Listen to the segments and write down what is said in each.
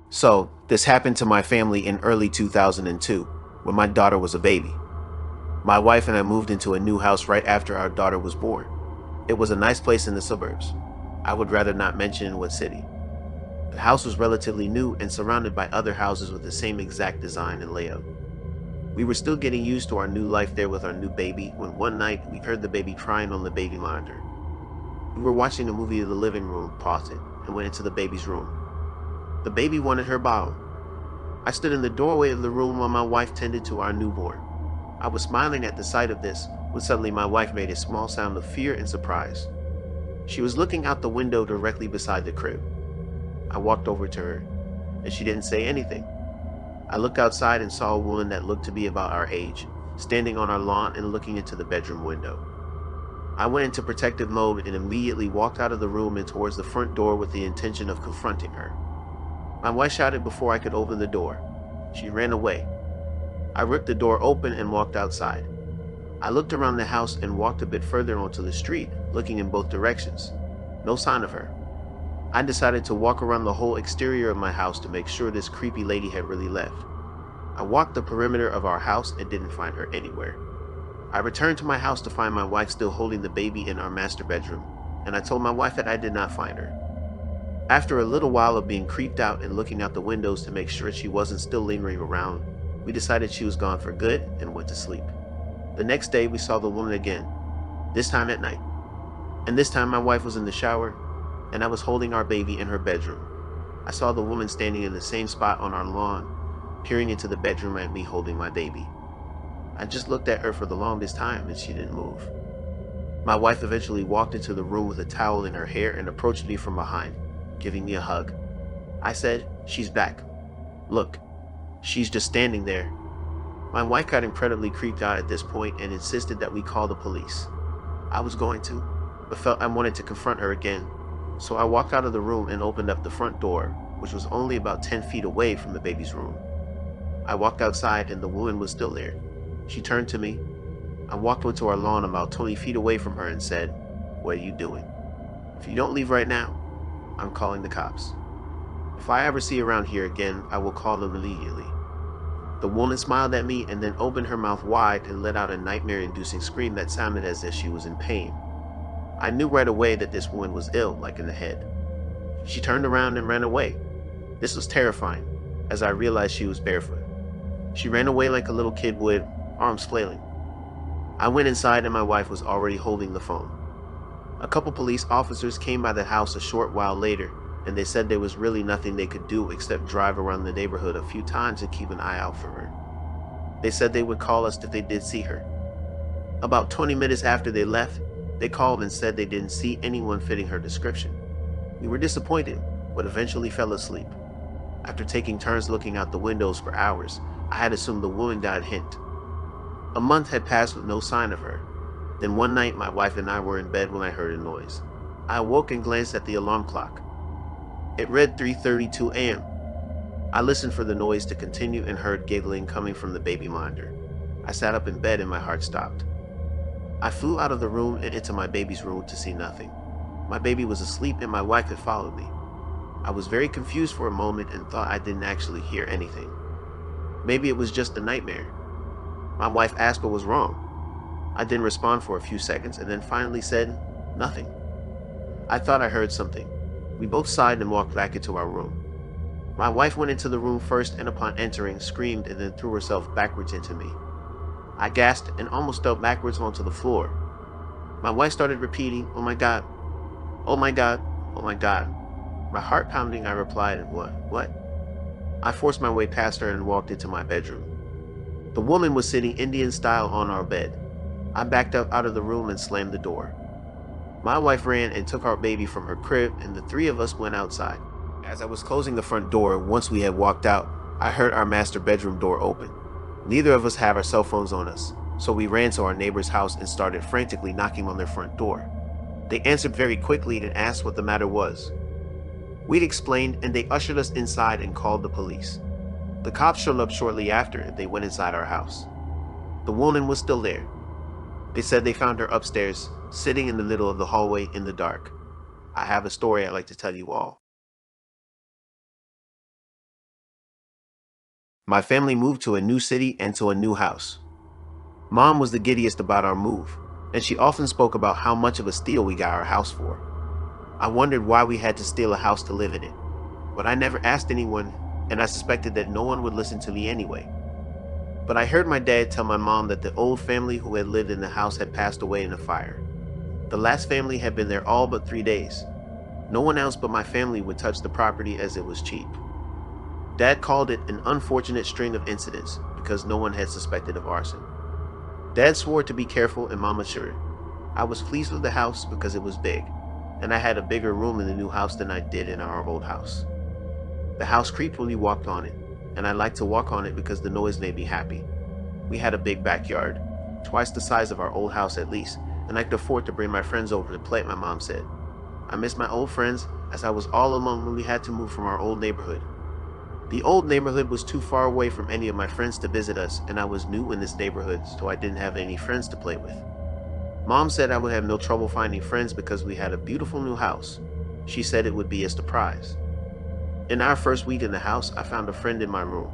So, this happened to my family in early 2002, when my daughter was a baby. My wife and I moved into a new house right after our daughter was born. It was a nice place in the suburbs. I would rather not mention in what city. The house was relatively new and surrounded by other houses with the same exact design and layout. We were still getting used to our new life there with our new baby when one night we heard the baby crying on the baby monitor. We were watching a movie in the living room, paused it, and went into the baby's room. The baby wanted her bottle. I stood in the doorway of the room while my wife tended to our newborn. I was smiling at the sight of this when suddenly my wife made a small sound of fear and surprise. She was looking out the window directly beside the crib. I walked over to her, and she didn't say anything. I looked outside and saw a woman that looked to be about our age, standing on our lawn and looking into the bedroom window. I went into protective mode and immediately walked out of the room and towards the front door with the intention of confronting her. My wife shouted before I could open the door. She ran away. I ripped the door open and walked outside. I looked around the house and walked a bit further onto the street, looking in both directions. No sign of her. I decided to walk around the whole exterior of my house to make sure this creepy lady had really left. I walked the perimeter of our house and didn't find her anywhere. I returned to my house to find my wife still holding the baby in our master bedroom, and I told my wife that I did not find her. After a little while of being creeped out and looking out the windows to make sure she wasn't still lingering around, we decided she was gone for good and went to sleep. The next day we saw the woman again, this time at night. And this time my wife was in the shower, and I was holding our baby in her bedroom. I saw the woman standing in the same spot on our lawn, peering into the bedroom at me holding my baby. I just looked at her for the longest time and she didn't move. My wife eventually walked into the room with a towel in her hair and approached me from behind, giving me a hug. I said, "She's back. Look, she's just standing there." My wife got incredibly creeped out at this point and insisted that we call the police. I was going to, but felt I wanted to confront her again. So I walked out of the room and opened up the front door, which was only about 10 feet away from the baby's room. I walked outside and the woman was still there. She turned to me. I walked onto our lawn about 20 feet away from her and said, "What are you doing? If you don't leave right now, I'm calling the cops. If I ever see you around here again, I will call them immediately." The woman smiled at me and then opened her mouth wide and let out a nightmare-inducing scream that sounded as if she was in pain. I knew right away that this woman was ill, like in the head. She turned around and ran away. This was terrifying, as I realized she was barefoot. She ran away like a little kid would, arms flailing. I went inside and my wife was already holding the phone. A couple police officers came by the house a short while later, and they said there was really nothing they could do except drive around the neighborhood a few times and keep an eye out for her. They said they would call us if they did see her. About 20 minutes after they left, they called and said they didn't see anyone fitting her description. We were disappointed, but eventually fell asleep. After taking turns looking out the windows for hours, I had assumed the woman got a hint. A month had passed with no sign of her. Then one night, my wife and I were in bed when I heard a noise. I awoke and glanced at the alarm clock. It read 3:32 a.m. I listened for the noise to continue and heard giggling coming from the baby monitor. I sat up in bed and my heart stopped. I flew out of the room and into my baby's room to see nothing. My baby was asleep and my wife had followed me. I was very confused for a moment and thought I didn't actually hear anything. Maybe it was just a nightmare. My wife asked what was wrong. I didn't respond for a few seconds and then finally said, "Nothing." I thought I heard something. We both sighed and walked back into our room. My wife went into the room first and upon entering, screamed and then threw herself backwards into me. I gasped and almost fell backwards onto the floor. My wife started repeating, "Oh my God, oh my God, oh my God." My heart pounding, I replied, What? I forced my way past her and walked into my bedroom. The woman was sitting Indian style on our bed. I backed up out of the room and slammed the door. My wife ran and took our baby from her crib, and the three of us went outside. As I was closing the front door, once we had walked out, I heard our master bedroom door open. Neither of us have our cell phones on us, so we ran to our neighbor's house and started frantically knocking on their front door. They answered very quickly and asked what the matter was. We'd explained, and they ushered us inside and called the police. The cops showed up shortly after, and they went inside our house. The woman was still there. They said they found her upstairs, sitting in the middle of the hallway in the dark. I have a story I'd like to tell you all. My family moved to a new city and to a new house. Mom was the giddiest about our move, and she often spoke about how much of a steal we got our house for. I wondered why we had to steal a house to live in it, but I never asked anyone, and I suspected that no one would listen to me anyway. But I heard my dad tell my mom that the old family who had lived in the house had passed away in a fire. The last family had been there all but 3 days. No one else but my family would touch the property as it was cheap. Dad called it an unfortunate string of incidents because no one had suspected of arson. Dad swore to be careful and Mom assured. I was pleased with the house because it was big, and I had a bigger room in the new house than I did in our old house. The house creaked when we walked on it, and I liked to walk on it because the noise made me happy. We had a big backyard, twice the size of our old house at least, and I could afford to bring my friends over to play, my mom said. I missed my old friends as I was all alone when we had to move from our old neighborhood. The old neighborhood was too far away from any of my friends to visit us, and I was new in this neighborhood, so I didn't have any friends to play with. Mom said I would have no trouble finding friends because we had a beautiful new house. She said it would be a surprise. In our first week in the house, I found a friend in my room.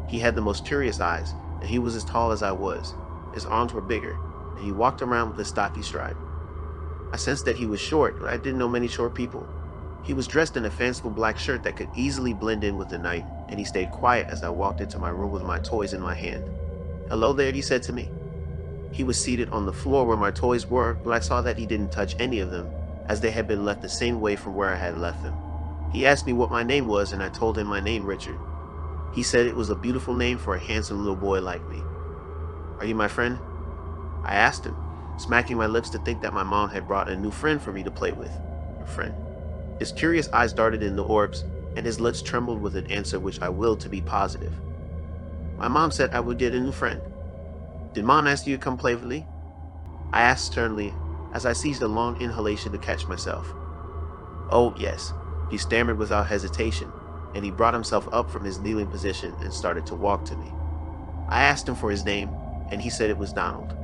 He had the most curious eyes, and he was as tall as I was. His arms were bigger, and he walked around with a stocky stride. I sensed that he was short, but I didn't know many short people. He was dressed in a fanciful black shirt that could easily blend in with the night, and he stayed quiet as I walked into my room with my toys in my hand. Hello there, he said to me. He was seated on the floor where my toys were, but I saw that he didn't touch any of them, as they had been left the same way from where I had left them. He asked me what my name was, and I told him my name, Richard. He said it was a beautiful name for a handsome little boy like me. Are you my friend? I asked him, smacking my lips to think that my mom had brought a new friend for me to play with. A friend. His curious eyes darted in the orbs, and his lips trembled with an answer which I willed to be positive. My mom said I would get a new friend. Did Mom ask you to come play with me? I asked sternly, as I seized a long inhalation to catch myself. Oh, yes, he stammered without hesitation, and he brought himself up from his kneeling position and started to walk to me. I asked him for his name, and he said it was Donald.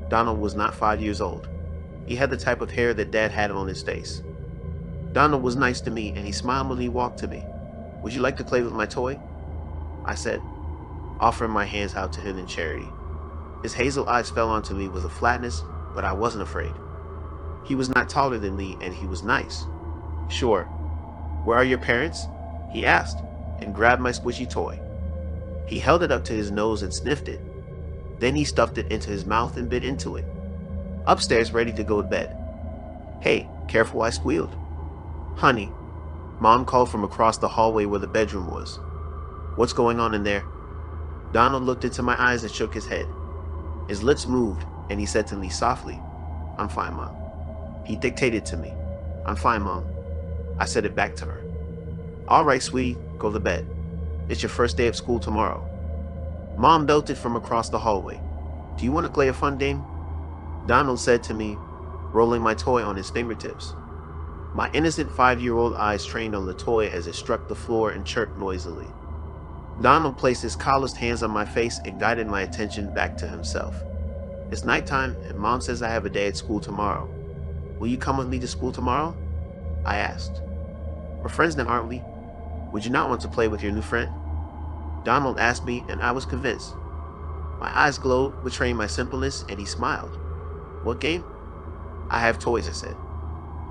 Donald was not 5 years old. He had the type of hair that Dad had on his face. Donald was nice to me, and he smiled when he walked to me. Would you like to play with my toy? I said, offering my hands out to him in charity. His hazel eyes fell onto me with a flatness, but I wasn't afraid. He was not taller than me, and he was nice. Sure. Where are your parents? He asked, and grabbed my squishy toy. He held it up to his nose and sniffed it. Then he stuffed it into his mouth and bit into it. Upstairs, ready to go to bed. Hey, careful, I squealed. Honey, Mom called from across the hallway where the bedroom was. What's going on in there? Donald looked into my eyes and shook his head. His lips moved, and he said to me softly, I'm fine, Mom. He dictated to me, I'm fine, Mom. I said it back to her. All right, sweetie, go to bed. It's your first day of school tomorrow. Mom belted from across the hallway. Do you want to play a fun game? Donald said to me, rolling my toy on his fingertips. My innocent 5-year-old eyes trained on the toy as it struck the floor and chirped noisily. Donald placed his calloused hands on my face and guided my attention back to himself. It's nighttime, and Mom says I have a day at school tomorrow. Will you come with me to school tomorrow? I asked. We're friends then, aren't we? Would you not want to play with your new friend? Donald asked me, and I was convinced. My eyes glowed, betraying my simpleness, and he smiled. What game? I have toys, I said.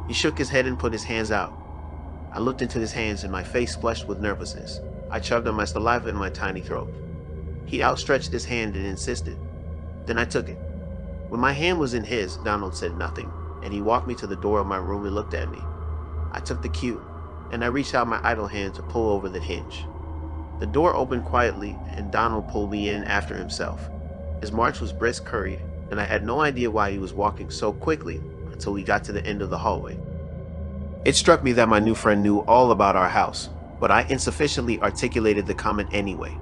He shook his head and put his hands out. I looked into his hands, and my face flushed with nervousness. I chugged on my saliva in my tiny throat. He outstretched his hand and insisted. Then I took it. When my hand was in his, Donald said nothing, and he walked me to the door of my room and looked at me. I took the cue, and I reached out my idle hand to pull over the hinge. The door opened quietly, and Donald pulled me in after himself. His march was brisk, hurried, and I had no idea why he was walking so quickly until we got to the end of the hallway. It struck me that my new friend knew all about our house, but I insufficiently articulated the comment anyway.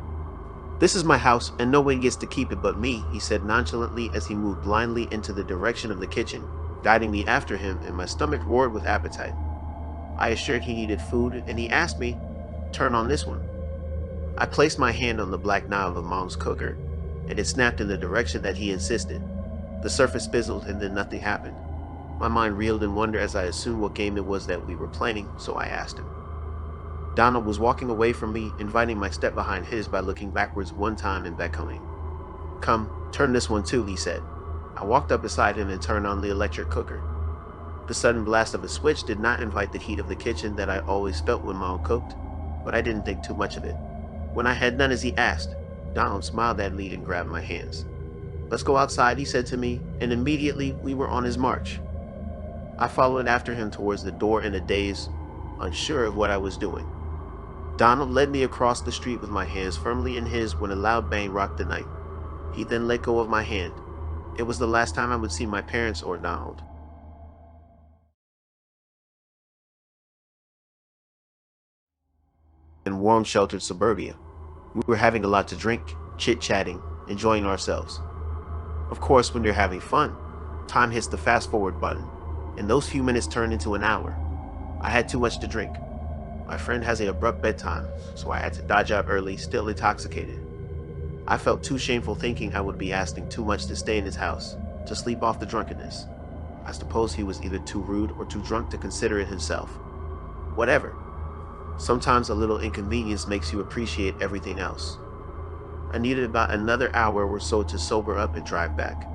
This is my house, and nobody gets to keep it but me, he said nonchalantly as he moved blindly into the direction of the kitchen, guiding me after him, and my stomach roared with appetite. I assured he needed food, and he asked me, turn on this one. I placed my hand on the black knob of Mom's cooker, and it snapped in the direction that he insisted. The surface fizzled, and then nothing happened. My mind reeled in wonder as I assumed what game it was that we were playing, so I asked him. Donald was walking away from me, inviting my step behind his by looking backwards one time and beckoning. "Come, turn this one too," he said. I walked up beside him and turned on the electric cooker. The sudden blast of a switch did not invite the heat of the kitchen that I always felt when Mom cooked, but I didn't think too much of it. When I had done as he asked, Donald smiled at me and grabbed my hands. "Let's go outside," he said to me, and immediately we were on his march. I followed after him towards the door in a daze, unsure of what I was doing. Donald led me across the street with my hands firmly in his when a loud bang rocked the night. He then let go of my hand. It was the last time I would see my parents or Donald. In warm, sheltered suburbia, we were having a lot to drink, chit-chatting, enjoying ourselves. Of course, when you're having fun, time hits the fast-forward button, and those few minutes turned into an hour. I had too much to drink. My friend has an abrupt bedtime, so I had to dodge out early, still intoxicated. I felt too shameful thinking I would be asking too much to stay in his house, to sleep off the drunkenness. I suppose he was either too rude or too drunk to consider it himself. Whatever. Sometimes a little inconvenience makes you appreciate everything else. I needed about another hour or so to sober up and drive back.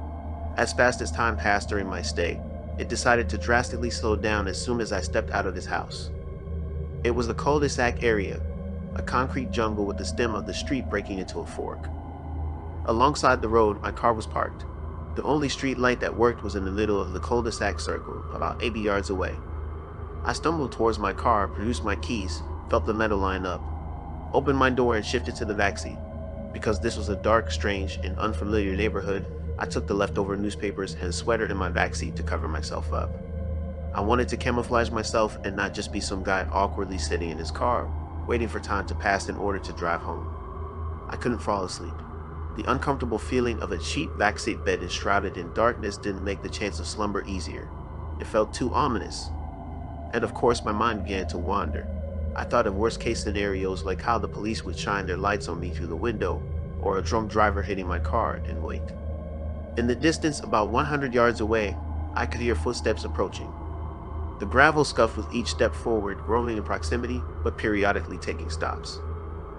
As fast as time passed during my stay, it decided to drastically slow down as soon as I stepped out of his house. It was a cul-de-sac area, a concrete jungle with the stem of the street breaking into a fork. Alongside the road, my car was parked. The only street light that worked was in the middle of the cul-de-sac circle, about 80 yards away. I stumbled towards my car, produced my keys, felt the metal line up, opened my door and shifted to the backseat. Because this was a dark, strange, and unfamiliar neighborhood, I took the leftover newspapers and a sweater in my backseat to cover myself up. I wanted to camouflage myself and not just be some guy awkwardly sitting in his car, waiting for time to pass in order to drive home. I couldn't fall asleep. The uncomfortable feeling of a cheap backseat bed enshrouded in darkness didn't make the chance of slumber easier. It felt too ominous. And of course my mind began to wander. I thought of worst-case scenarios like how the police would shine their lights on me through the window, or a drunk driver hitting my car, and wait. In the distance, about 100 yards away, I could hear footsteps approaching. The gravel scuffed with each step forward, growing in proximity, but periodically taking stops.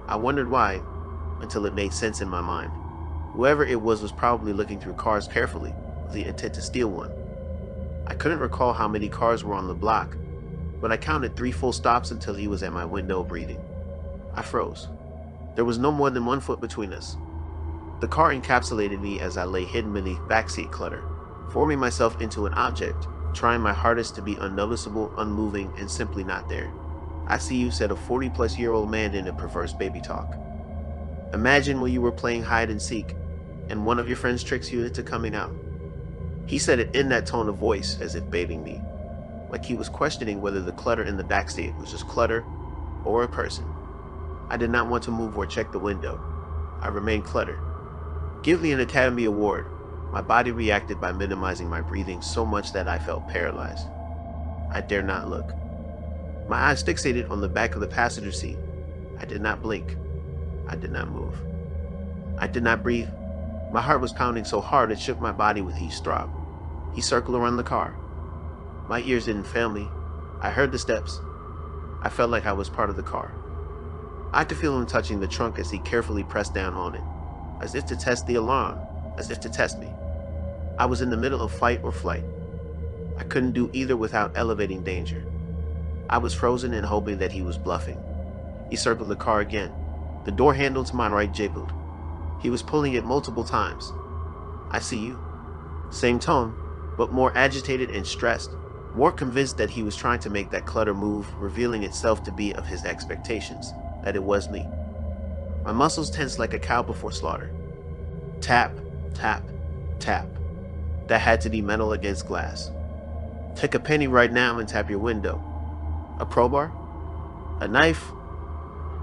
I wondered why, until it made sense in my mind. Whoever it was probably looking through cars carefully, with the intent to steal one. I couldn't recall how many cars were on the block, but I counted 3 full stops until he was at my window breathing. I froze. There was no more than 1 foot between us. The car encapsulated me as I lay hidden beneath backseat clutter, forming myself into an object, trying my hardest to be unnoticeable, unmoving, and simply not there. "I see you," said a 40-plus-year-old man in a perverse baby talk. Imagine when you were playing hide and seek, and one of your friends tricks you into coming out. He said it in that tone of voice, as if baiting me, like he was questioning whether the clutter in the backseat was just clutter or a person. I did not want to move or check the window. I remained cluttered. Give me an Academy Award. My body reacted by minimizing my breathing so much that I felt paralyzed. I dared not look. My eyes fixated on the back of the passenger seat. I did not blink. I did not move. I did not breathe. My heart was pounding so hard it shook my body with each throb. He circled around the car. My ears didn't fail me. I heard the steps. I felt like I was part of the car. I could feel him touching the trunk as he carefully pressed down on it, as if to test the alarm, as if to test me. I was in the middle of fight or flight. I couldn't do either without elevating danger. I was frozen and hoping that he was bluffing. He circled the car again. The door handle to my right jiggled. He was pulling it multiple times. "I see you." Same tone, but more agitated and stressed, more convinced that he was trying to make that clutter move, revealing itself to be of his expectations, that it was me. My muscles tensed like a cow before slaughter. Tap, tap, tap. That had to be metal against glass. "Take a penny right now and tap your window." A crowbar? A knife?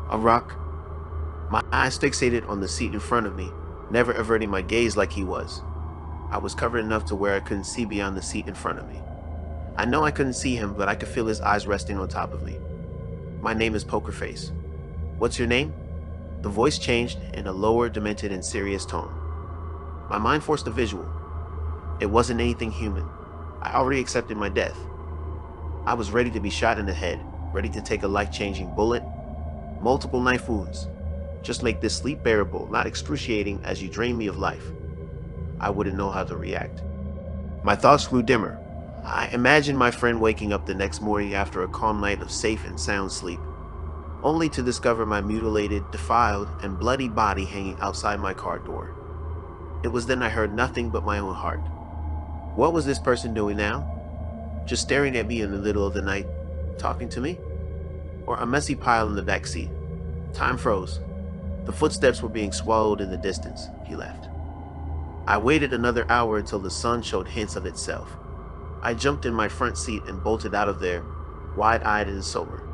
A rock? My eyes fixated on the seat in front of me, never averting my gaze like he was. I was covered enough to where I couldn't see beyond the seat in front of me. I know I couldn't see him, but I could feel his eyes resting on top of me. "My name is Poker Face." "What's your name?" The voice changed in a lower, demented, and serious tone. My mind forced a visual. It wasn't anything human. I already accepted my death. I was ready to be shot in the head, ready to take a life-changing bullet, Multiple knife wounds. Just make this sleep bearable, not excruciating as you drain me of life. I wouldn't know how to react. My thoughts grew dimmer. I imagined my friend waking up the next morning after a calm night of safe and sound sleep, only to discover my mutilated, defiled, and bloody body hanging outside my car door. It was then I heard nothing but my own heart. What was this person doing now? Just staring at me in the middle of the night, talking to me? Or a messy pile in the back seat? Time froze. The footsteps were being swallowed in the distance. He left. I waited another hour until the sun showed hints of itself. I jumped in my front seat and bolted out of there, wide-eyed and sober.